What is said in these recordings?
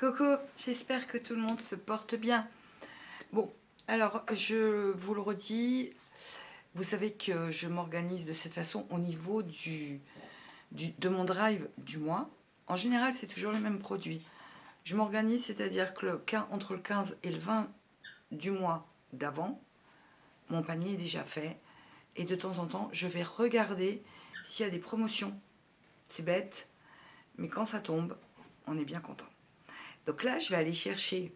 Coucou, j'espère que tout le monde se porte bien. Bon, alors je vous le redis, vous savez que je m'organise de cette façon au niveau de mon drive du mois. En général, c'est toujours les mêmes produits. Je m'organise, c'est-à-dire que entre le 15 et le 20 du mois d'avant, mon panier est déjà fait. Et de temps en temps, je vais regarder s'il y a des promotions. C'est bête, mais quand ça tombe, on est bien content. Donc là, je vais aller chercher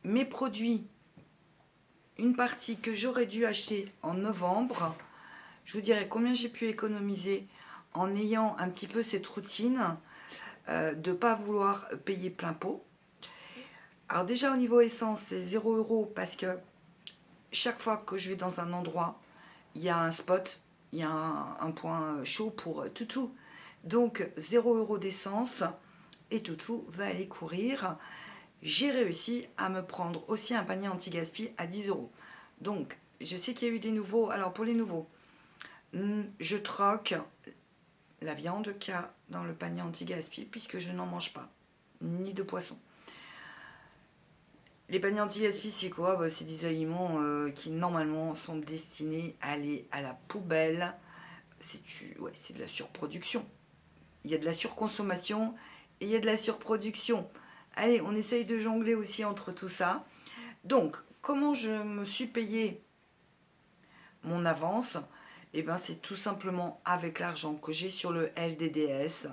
mes produits, une partie que j'aurais dû acheter en novembre. Je vous dirai combien j'ai pu économiser en ayant un petit peu cette routine de ne pas vouloir payer plein pot. Alors déjà au niveau essence, c'est 0 € parce que chaque fois que je vais dans un endroit, il y a un spot, il y a un point chaud pour Toutou. Donc 0 € d'essence et Toutou va aller courir. J'ai réussi à me prendre aussi un panier anti-gaspi à 10 €. Donc, je sais qu'il y a eu des nouveaux. Alors, pour les nouveaux, je troque la viande qu'il y a dans le panier anti-gaspi puisque je n'en mange pas, ni de poisson. Les paniers anti-gaspi, c'est quoi? C'est des aliments qui, normalement, sont destinés à aller à la poubelle. C'est de la surproduction. Il y a de la surconsommation et il y a de la surproduction. Allez, on essaye de jongler aussi entre tout ça. Donc, comment je me suis payé mon avance? Eh bien, c'est tout simplement avec l'argent que j'ai sur le LDDS.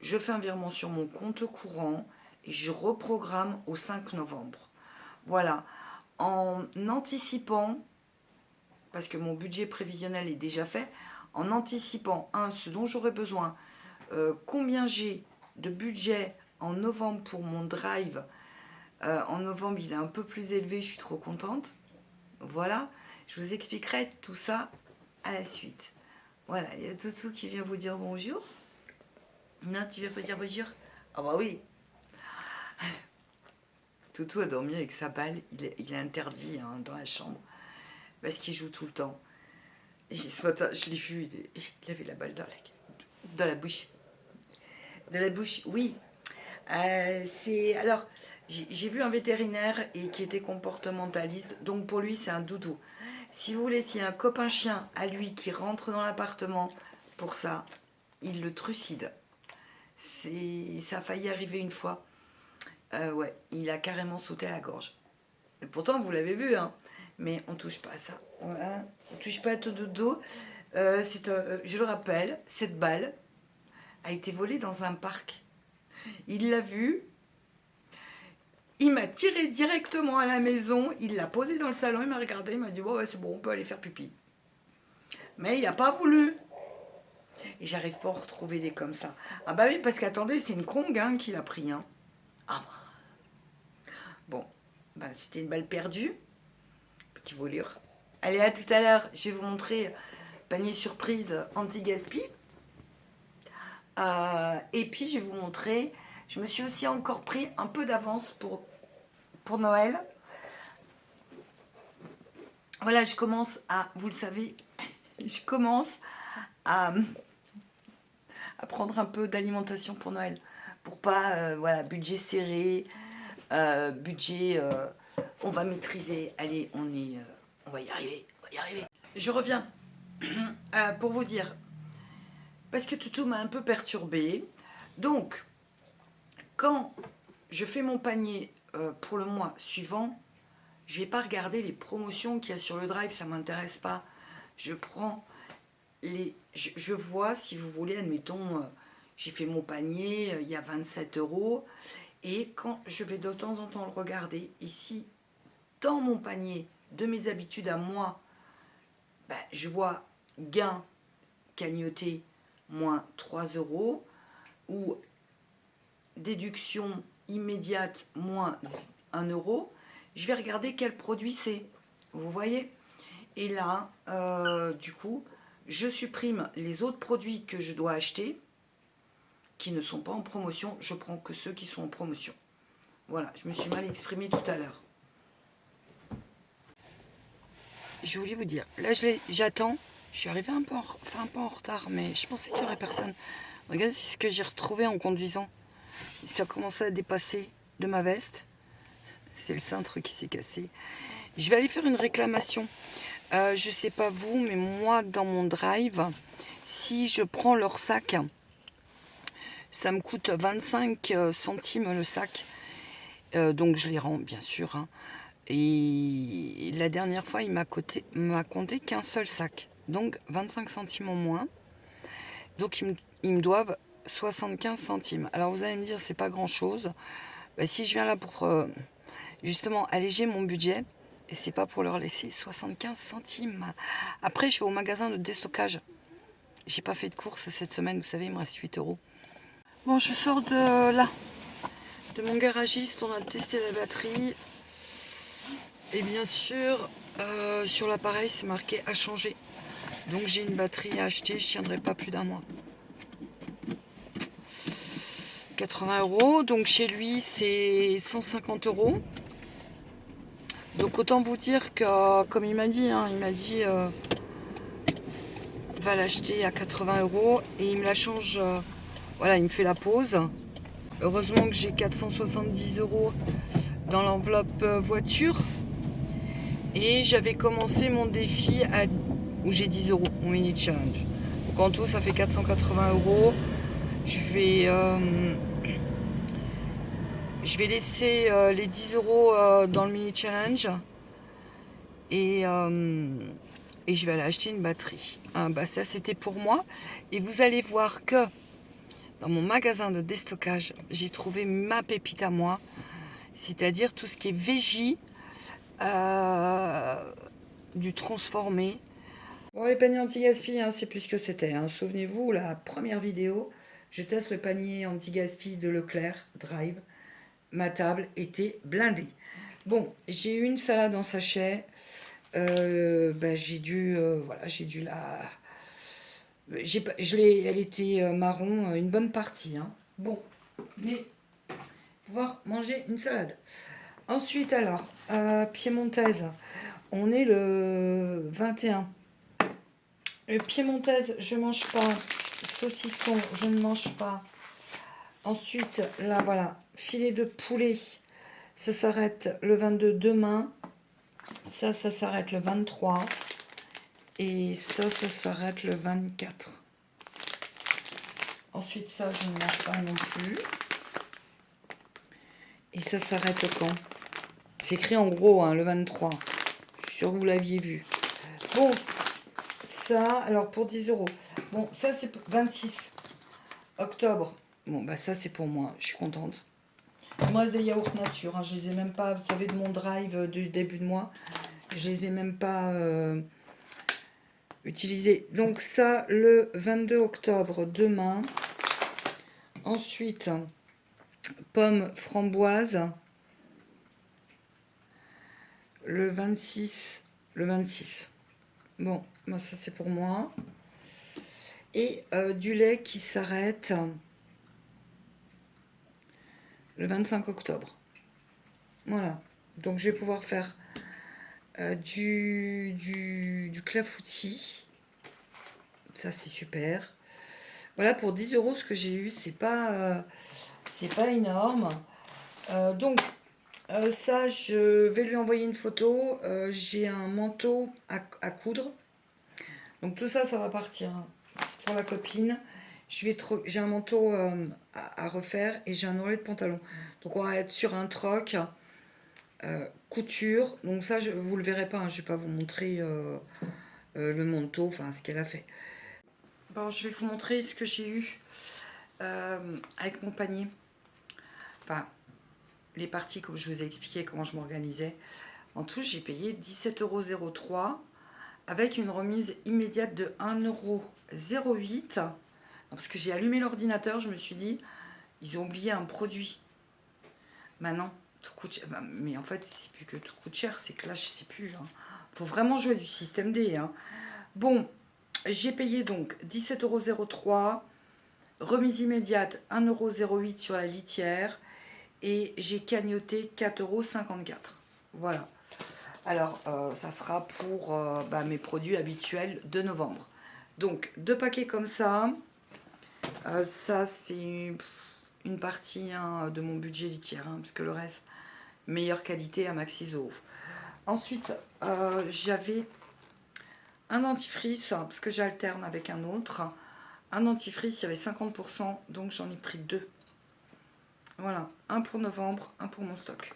Je fais un virement sur mon compte courant et je reprogramme au 5 novembre. Voilà, en anticipant, parce que mon budget prévisionnel est déjà fait, en anticipant, ce dont j'aurais besoin, combien j'ai de budget en novembre pour mon drive. En novembre, il est un peu plus élevé, je suis trop contente. Voilà, je vous expliquerai tout ça à la suite. Voilà, il y a Toutou qui vient vous dire bonjour. Non, tu viens pas dire bonjour? Ah bah oui. Toutou a dormi avec sa balle, il est interdit dans la chambre, parce qu'il joue tout le temps. Et ce matin, je l'ai vu, il avait la balle dans la bouche. De la bouche, oui. Alors, j'ai vu un vétérinaire et qui était comportementaliste, donc pour lui c'est un doudou. Si vous voulez, s'il y a un copain chien à lui qui rentre dans l'appartement pour ça, il le trucide. Ça a failli arriver une fois. Ouais, il a carrément sauté à la gorge. Et pourtant, vous l'avez vu, hein, mais on touche pas à ça. Voilà. On touche pas à tout doudou. Je le rappelle, cette balle a été volée dans un parc. Il l'a vue. Il m'a tiré directement à la maison, il l'a posé dans le salon, il m'a regardé, il m'a dit bon, ouais, c'est bon, on peut aller faire pipi. Mais il n'a pas voulu. Et j'arrive pas à en retrouver des comme ça. Ah bah oui, parce qu'attendez, c'est une Kong qui l'a pris. Hein. Ah bah. Bon, bah, c'était une balle perdue. Petit volure. Allez, à tout à l'heure, je vais vous montrer panier surprise anti-gaspi. Et puis, je vais vous montrer, je me suis aussi encore pris un peu d'avance pour Noël. Voilà, je commence à, vous le savez, je commence à prendre un peu d'alimentation pour Noël. Pour pas, voilà, budget serré, budget, on va maîtriser. Allez, on va y arriver, on va y arriver. Je reviens pour vous dire, parce que Toutou m'a un peu perturbée. Donc, quand je fais mon panier pour le mois suivant, je vais pas regarder les promotions qu'il y a sur le drive, ça m'intéresse pas. Je prends je vois, si vous voulez, admettons, j'ai fait mon panier, il y a 27 €. Et quand je vais de temps en temps le regarder, ici, dans mon panier de mes habitudes à moi, je vois gain cagnoté moins 3 € ou déduction immédiate moins 1 €. Je vais regarder quel produit c'est. Vous voyez? Et là, du coup, je supprime les autres produits que je dois acheter qui ne sont pas en promotion. Je prends que ceux qui sont en promotion. Voilà, je me suis mal exprimée tout à l'heure. Je voulais vous dire, là j'attends. Je suis arrivée un peu en retard, mais je pensais qu'il n'y aurait personne. Regardez ce que j'ai retrouvé en conduisant. Ça a commencé à dépasser de ma veste. C'est le cintre qui s'est cassé. Je vais aller faire une réclamation. Je sais pas vous, mais moi, dans mon drive, si je prends leur sac, ça me coûte 25 centimes le sac. Donc je les rends, bien sûr. Hein. Et la dernière fois, il m'a compté qu'un seul sac. Donc 25 centimes en moins. Donc ils me doivent 75 centimes. Alors vous allez me dire, c'est pas grand-chose. Bah, si je viens là pour justement alléger mon budget, et c'est pas pour leur laisser 75 centimes. Après, je vais au magasin de déstockage. J'ai pas fait de course cette semaine, vous savez, il me reste 8 euros. Bon, je sors de là, de mon garagiste. On a testé la batterie. Et bien sûr, sur l'appareil, c'est marqué à changer. Donc j'ai une batterie à acheter, je tiendrai pas plus d'un mois. 80 euros, donc chez lui c'est 150 euros. Donc autant vous dire que, comme il m'a dit, hein, il m'a dit va l'acheter à 80 euros et il me la change, voilà, il me fait la pause. Heureusement que j'ai 470 euros dans l'enveloppe voiture. Et j'avais commencé mon défi où j'ai 10 euros, mon mini challenge. Donc en tout, ça fait 480 euros. Je vais laisser les 10 euros dans le mini challenge et je vais aller acheter une batterie. Bah, ça, c'était pour moi. Et vous allez voir que dans mon magasin de déstockage, j'ai trouvé ma pépite à moi, c'est-à-dire tout ce qui est végis, du transformé. Bon, les paniers anti-gaspi, hein, c'est plus ce que c'était. Hein. Souvenez-vous, la première vidéo, je teste le panier anti-gaspi de Leclerc Drive. Ma table était blindée. Bon, j'ai eu une salade en sachet. Bah, j'ai dû la... elle était marron une bonne partie. Hein. Bon, mais pouvoir manger une salade. Ensuite, alors, piémontaise. On est le 21. Le piémontaise, je mange pas. Saucisson, je ne mange pas. Ensuite, là, voilà, filet de poulet. Ça s'arrête le 22 demain. Ça s'arrête le 23. Et ça s'arrête le 24. Ensuite, ça, je ne mange pas non plus. Et ça s'arrête quand? C'est écrit en gros, hein, le 23. Je suis sûre que vous l'aviez vu. Bon, ça, alors pour 10 euros. Bon, ça, c'est 26 octobre. Bon, bah ça, c'est pour moi. Je suis contente. Il me reste des yaourts nature. Hein. Je les ai même pas, vous savez, de mon drive du début de mois. Je les ai même pas utilisés. Donc ça, le 22 octobre, demain. Ensuite, pommes framboises. Le 26. Le 26. Bon, bah ça, c'est pour moi. Et du lait qui s'arrête le 25 octobre. Voilà. Donc, je vais pouvoir faire du clafoutis. Ça, c'est super. Voilà, pour 10 euros, ce que j'ai eu, c'est pas énorme. Donc, ça, je vais lui envoyer une photo. J'ai un manteau à coudre. Donc, tout ça, ça va partir pour la copine. J'ai un manteau à refaire et j'ai un ourlet de pantalon. Donc, on va être sur un troc. Couture, donc ça vous le verrez pas, hein, je vais pas vous montrer le manteau, enfin ce qu'elle a fait. Bon, je vais vous montrer ce que j'ai eu avec mon panier, enfin les parties comme je vous ai expliqué comment je m'organisais. En tout, j'ai payé 17,03 € avec une remise immédiate de 1,08 €. Parce que j'ai allumé l'ordinateur, je me suis dit ils ont oublié un produit. Maintenant tout coûte cher. Mais en fait, c'est plus que tout coûte cher, c'est que là, je sais plus. Hein. Faut vraiment jouer du système D. Hein. Bon, j'ai payé donc 17,03 €, remise immédiate 1,08 € sur la litière et j'ai cagnoté 4,54 €. Voilà. Alors, ça sera pour mes produits habituels de novembre. Donc, 2 paquets comme ça. Ça, c'est une partie hein, de mon budget litière, hein, parce que le reste, meilleure qualité à maxi Zoo. Ensuite, j'avais un dentifrice, parce que j'alterne avec un autre. Un dentifrice, il y avait 50%, donc j'en ai pris 2. Voilà, un pour novembre, un pour mon stock.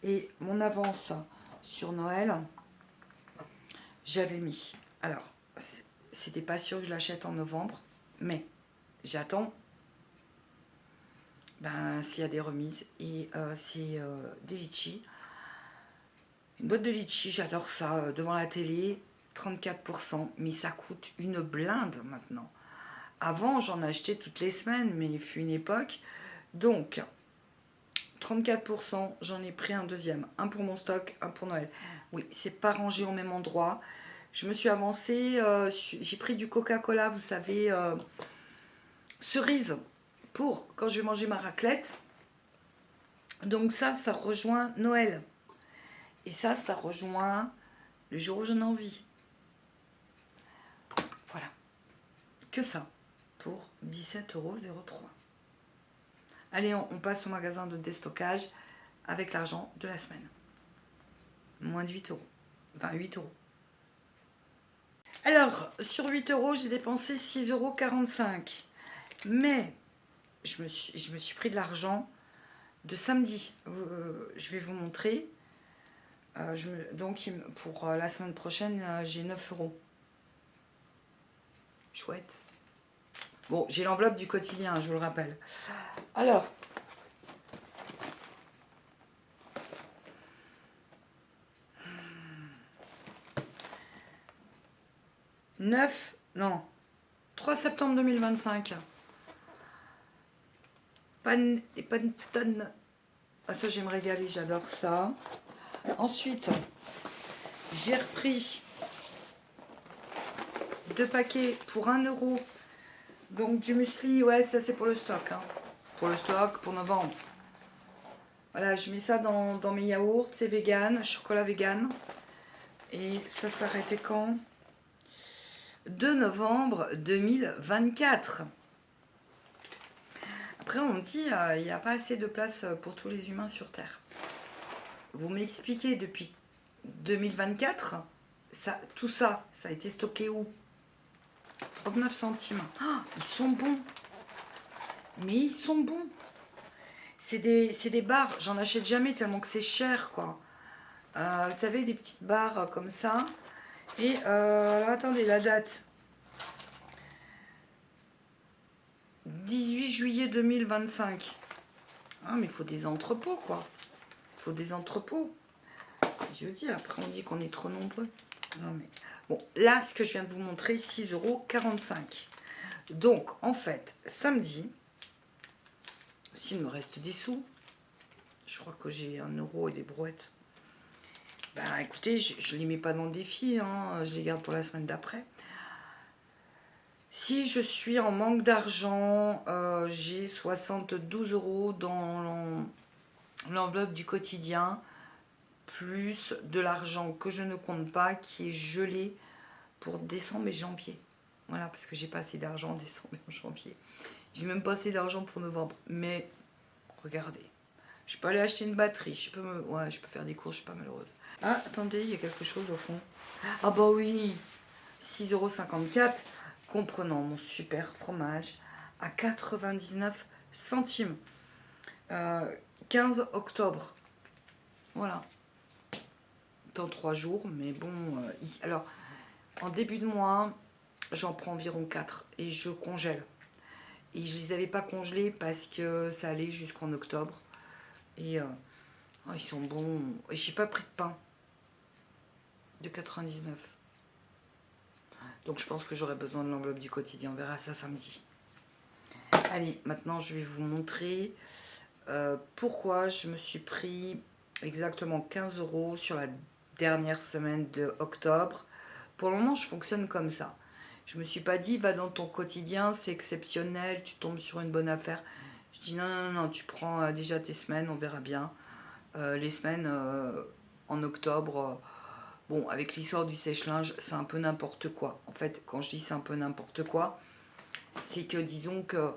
Et mon avance sur Noël, j'avais mis. Alors, c'était pas sûr que je l'achète en novembre, mais j'attends. Ben, s'il y a des remises, et c'est des litchis. Une boîte de litchis, j'adore ça, devant la télé, 34%, mais ça coûte une blinde maintenant. Avant, j'en achetais toutes les semaines, mais il fut une époque. Donc, 34%, j'en ai pris un deuxième. Un pour mon stock, un pour Noël. Oui, c'est pas rangé au même endroit. Je me suis avancée, j'ai pris du Coca-Cola, vous savez, cerise, pour quand je vais manger ma raclette. Donc ça rejoint Noël. Et ça rejoint le jour où j'en ai envie. Voilà. Que ça, pour 17,03 €. Allez, on passe au magasin de déstockage avec l'argent de la semaine. Moins de 8 €. Enfin, 8 €. Alors, sur 8 €, j'ai dépensé 6,45 €. Mais, je me suis pris de l'argent de samedi. Je vais vous montrer. Donc, pour la semaine prochaine, j'ai 9 €. Chouette. Bon, j'ai l'enveloppe du quotidien, je vous le rappelle. Alors, non, 3 septembre 2025. Pan et Pantone. Ah, ça, j'aime régaler, j'adore ça. Ensuite, j'ai repris 2 paquets pour 1 €. Donc, du muesli, ouais, ça c'est pour le stock. Hein. Pour le stock, pour novembre. Voilà, je mets ça dans mes yaourts, c'est vegan, chocolat vegan. Et ça s'arrêtait quand? 2 novembre 2024. Après, on me dit, il n'y a pas assez de place pour tous les humains sur Terre. Vous m'expliquez depuis 2024, tout ça, ça a été stocké où? 39 centimes. Oh, ils sont bons. Mais ils sont bons. C'est des barres, j'en achète jamais tellement que c'est cher, quoi. Vous savez, des petites barres comme ça. Et alors, attendez, la date. 18 juillet 2025. Ah, mais il faut des entrepôts, quoi. Il faut des entrepôts. Je veux dire, après on dit qu'on est trop nombreux. Non, mais... Bon, là, ce que je viens de vous montrer, 6,45 €. Donc, en fait, samedi, s'il me reste des sous, je crois que j'ai 1 € et des brouettes. Ben, écoutez, je ne les mets pas dans le défi, hein, je les garde pour la semaine d'après. Si je suis en manque d'argent, j'ai 72 € dans l'enveloppe du quotidien, plus de l'argent que je ne compte pas, qui est gelé pour décembre et janvier. Voilà, parce que j'ai pas assez d'argent en décembre et en janvier. J'ai même pas assez d'argent pour novembre. Mais, regardez, je peux aller acheter une batterie, je peux faire des courses, je suis pas malheureuse. Ah, attendez, il y a quelque chose au fond. Ah bah oui, 6,54 €, comprenant mon super fromage à 99 centimes. 15 octobre. Voilà. Dans 3 jours, mais bon. Alors, en début de mois, j'en prends environ 4 et je congèle. Et je les avais pas congelés parce que ça allait jusqu'en octobre. Et oh, ils sont bons. Et j'ai pas pris de pain de 99. Donc je pense que j'aurai besoin de l'enveloppe du quotidien. On verra ça samedi. Allez, maintenant je vais vous montrer pourquoi je me suis pris exactement 15 € sur la dernière semaine de octobre. Pour le moment, je fonctionne comme ça. Je me suis pas dit, va dans ton quotidien, c'est exceptionnel, tu tombes sur une bonne affaire. Je dis non, non, non, tu prends déjà tes semaines, on verra bien. Les semaines en octobre, bon, avec l'histoire du sèche-linge, c'est un peu n'importe quoi. En fait, quand je dis c'est un peu n'importe quoi, c'est que disons que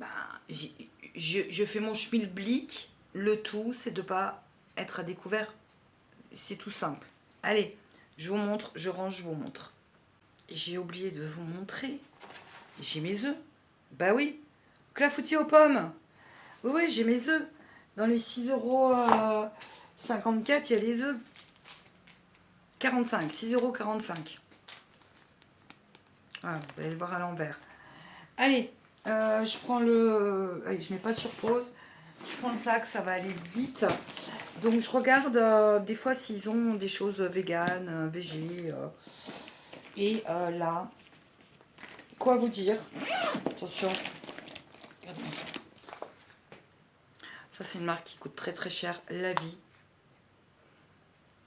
ben, je fais mon schmilblick. Le tout, c'est de ne pas être à découvert. C'est tout simple. Allez, je vous montre, je range, je vous montre. J'ai oublié de vous montrer. J'ai mes œufs. Bah oui, clafoutis aux pommes. Oui, oui, j'ai mes œufs. Dans les 6,54 €, il y a les œufs. 45, 6,45 €. Voilà, vous allez le voir à l'envers. Allez, je prends le... Allez, je mets pas sur pause. Je prends le sac, ça va aller vite. Donc, je regarde des fois s'ils ont des choses véganes, végé. Et là, quoi vous dire? Attention, regardez ça. Ça, c'est une marque qui coûte très très cher, La Vie.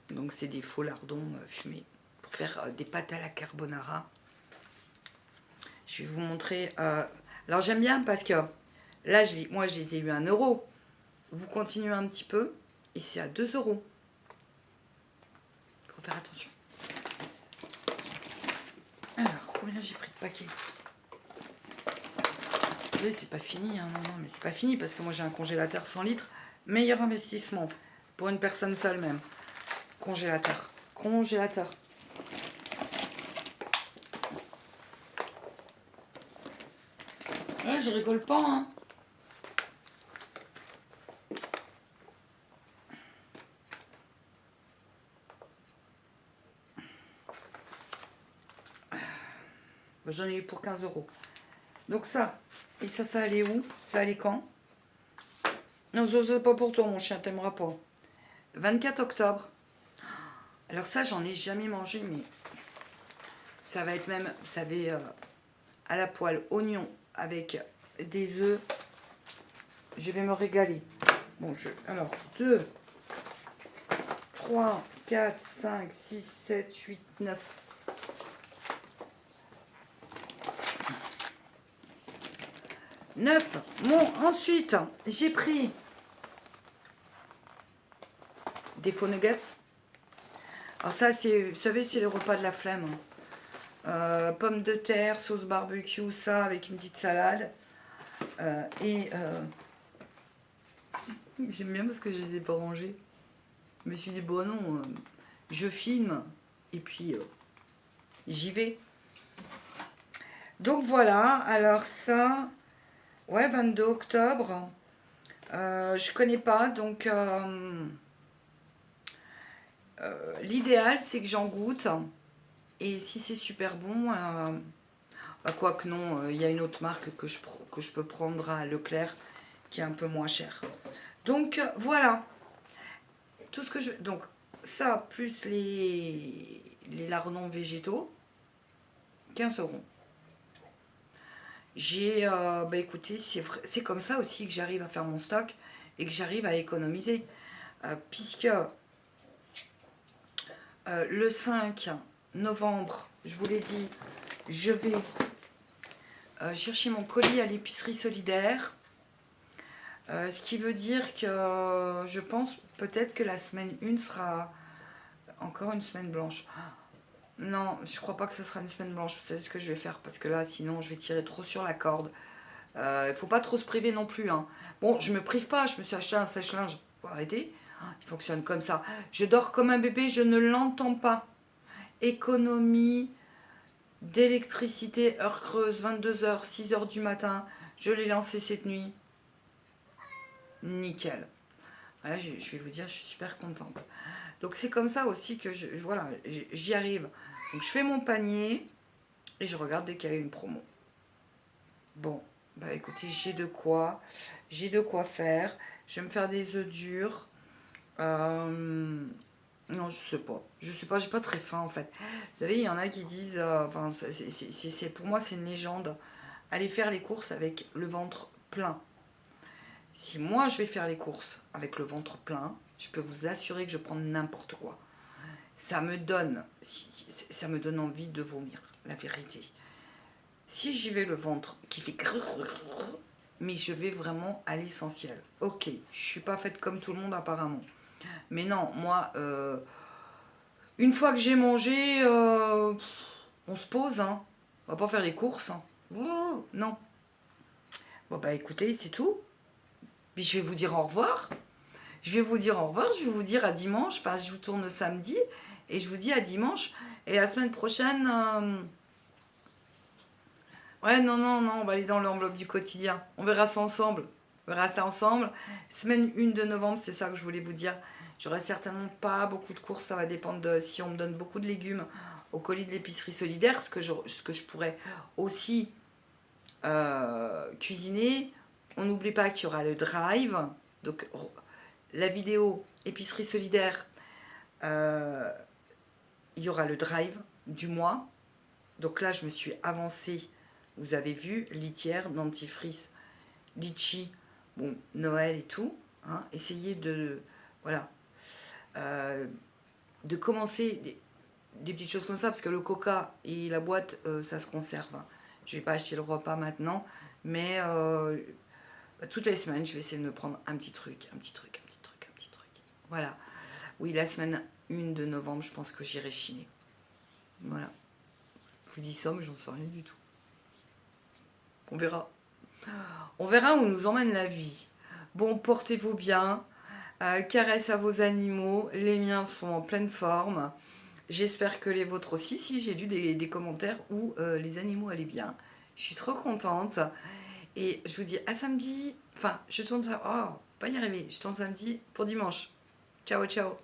Donc, c'est des faux lardons fumés pour faire des pâtes à la carbonara. Je vais vous montrer. Alors, j'aime bien parce que là, moi, je les ai eu à 1 €. Vous continuez un petit peu et c'est à 2 €. Il faut faire attention. Alors, combien j'ai pris de paquets? Vous voyez, c'est pas fini, hein. Non, mais c'est pas fini parce que moi j'ai un congélateur 100 litres. Meilleur investissement pour une personne seule même. Congélateur. Congélateur. Ouais, je rigole pas, hein. J'en ai eu pour 15 €. Donc ça, et ça allait où? Ça allait quand? Non, ça c'est pas pour toi, mon chien, t'aimeras pas. 24 octobre. Alors ça, j'en ai jamais mangé, mais ça va être même, vous savez, à la poêle, oignon avec des œufs. Je vais me régaler. Bon, alors, 2, 3, 4, 5, 6, 7, 8, 9. Bon, ensuite, j'ai pris des faux nuggets. Alors ça, c'est, vous savez, c'est le repas de la flemme. Pommes de terre, sauce barbecue, ça, avec une petite salade. J'aime bien parce que je les ai pas rangés. Je me suis dit, bon non, je filme et puis j'y vais. Donc voilà, alors ça, ouais, 22 octobre. Je connais pas, donc l'idéal c'est que j'en goûte. Et si c'est super bon, bah, quoique non, il y a une autre marque que je peux prendre à Leclerc qui est un peu moins cher. Donc voilà, tout ce que je... Donc ça, plus les lardons végétaux, 15 €. J'ai, bah écoutez, c'est comme ça aussi que j'arrive à faire mon stock et que j'arrive à économiser. Puisque le 5 novembre, je vous l'ai dit, je vais chercher mon colis à l'épicerie solidaire. Ce qui veut dire que je pense peut-être que la semaine 1 sera encore une semaine blanche. Non, je crois pas que ce sera une semaine blanche. Vous savez ce que je vais faire parce que là, sinon, je vais tirer trop sur la corde. Il faut pas trop se priver non plus, hein. Bon, je me prive pas. Je me suis acheté un sèche-linge. Faut arrêter. Il fonctionne comme ça. Je dors comme un bébé. Je ne l'entends pas. Économie d'électricité, heure creuse, 22 h, 6 h du matin. Je l'ai lancé cette nuit. Nickel. Voilà, je vais vous dire, je suis super contente. Donc c'est comme ça aussi que voilà, j'y arrive. Donc je fais mon panier et je regarde dès qu'il y a une promo. Bon, bah écoutez, j'ai de quoi faire. Je vais me faire des œufs durs. Non, je sais pas, j'ai pas très faim en fait. Vous savez, il y en a qui disent, enfin, pour moi c'est une légende. Aller faire les courses avec le ventre plein. Si moi je vais faire les courses avec le ventre plein, je peux vous assurer que je prends n'importe quoi. Ça me donne envie de vomir, la vérité. Si j'y vais le ventre qui fait mais je vais vraiment à l'essentiel. Ok, je suis pas faite comme tout le monde apparemment. Mais non, moi, une fois que j'ai mangé, on se pose, hein. On va pas faire les courses, hein. Ouh, non. Bon, bah écoutez, c'est tout. Puis je vais vous dire au revoir. Je vais vous dire au revoir. Je vais vous dire à dimanche. Enfin, je vous tourne samedi. Et je vous dis à dimanche. Et la semaine prochaine... Ouais, non, non, non, on va aller dans l'enveloppe du quotidien. On verra ça ensemble. On verra ça ensemble. Semaine 1 de novembre, c'est ça que je voulais vous dire. J'aurai certainement pas beaucoup de courses. Ça va dépendre de si on me donne beaucoup de légumes au colis de l'épicerie solidaire. Ce que je pourrais aussi cuisiner. On n'oublie pas qu'il y aura le drive. Donc, la vidéo épicerie solidaire, il y aura le drive du mois. Donc là, je me suis avancée. Vous avez vu, litière, dentifrice, litchi, bon, Noël et tout. Hein, essayez de, voilà, de commencer des petites choses comme ça, parce que le coca et la boîte, ça se conserve. Hein. Je ne vais pas acheter le repas maintenant, mais toutes les semaines, je vais essayer de me prendre un petit truc, un petit truc, un petit truc, un petit truc. Voilà. Oui, la semaine 1 de novembre, je pense que j'irai chiner. Voilà. Je vous dis ça, mais j'en sais rien du tout. On verra. On verra où nous emmène la vie. Bon, portez-vous bien. Caresse à vos animaux. Les miens sont en pleine forme. J'espère que les vôtres aussi. Si j'ai lu des commentaires où les animaux allaient bien. Je suis trop contente. Et je vous dis à samedi. Enfin, je tourne ça. Oh, pas y arriver. Je tourne samedi pour dimanche. Ciao, ciao.